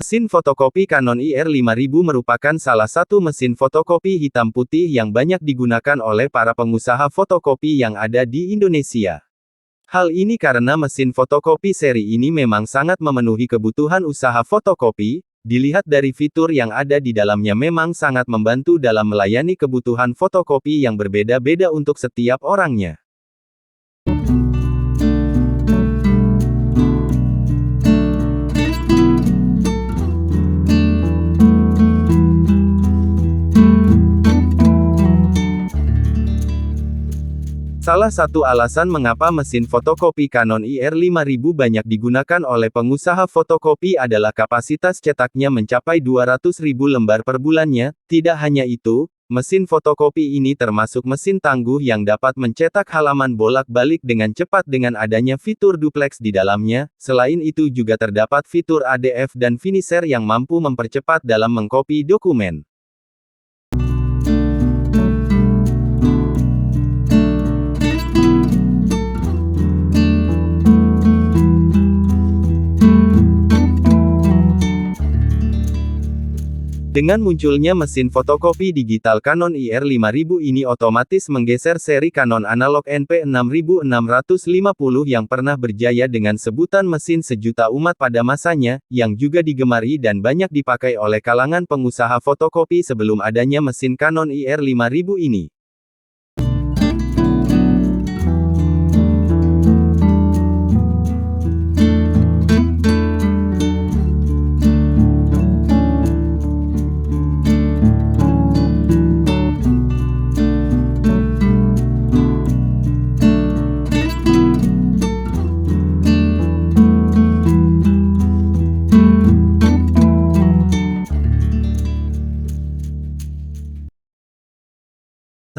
Mesin fotokopi Canon IR5000 merupakan salah satu mesin fotokopi hitam putih yang banyak digunakan oleh para pengusaha fotokopi yang ada di Indonesia. Hal ini karena mesin fotokopi seri ini memang sangat memenuhi kebutuhan usaha fotokopi. Dilihat dari fitur yang ada di dalamnya memang sangat membantu dalam melayani kebutuhan fotokopi yang berbeda-beda untuk setiap orangnya. Salah satu alasan mengapa mesin fotokopi Canon IR5000 banyak digunakan oleh pengusaha fotokopi adalah kapasitas cetaknya mencapai 200.000 lembar per bulannya. Tidak hanya itu, mesin fotokopi ini termasuk mesin tangguh yang dapat mencetak halaman bolak-balik dengan cepat dengan adanya fitur duplex di dalamnya. Selain itu juga terdapat fitur ADF dan finisher yang mampu mempercepat dalam mengcopy dokumen. Dengan munculnya mesin fotokopi digital Canon IR5000 ini otomatis menggeser seri Canon analog NP6650 yang pernah berjaya dengan sebutan mesin sejuta umat pada masanya, yang juga digemari dan banyak dipakai oleh kalangan pengusaha fotokopi sebelum adanya mesin Canon IR5000 ini.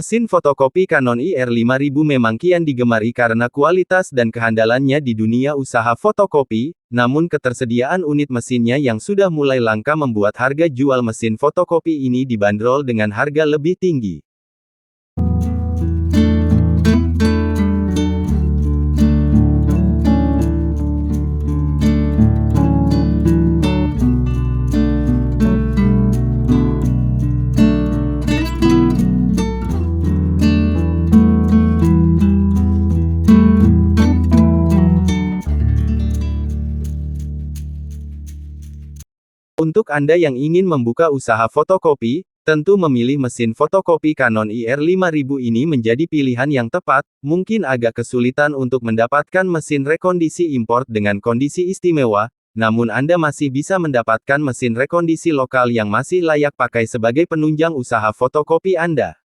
Mesin fotokopi Canon IR5000 memang kian digemari karena kualitas dan kehandalannya di dunia usaha fotokopi, namun ketersediaan unit mesinnya yang sudah mulai langka membuat harga jual mesin fotokopi ini dibanderol dengan harga lebih tinggi. Untuk Anda yang ingin membuka usaha fotokopi, tentu memilih mesin fotokopi Canon IR5000 ini menjadi pilihan yang tepat. Mungkin agak kesulitan untuk mendapatkan mesin rekondisi impor dengan kondisi istimewa, namun Anda masih bisa mendapatkan mesin rekondisi lokal yang masih layak pakai sebagai penunjang usaha fotokopi Anda.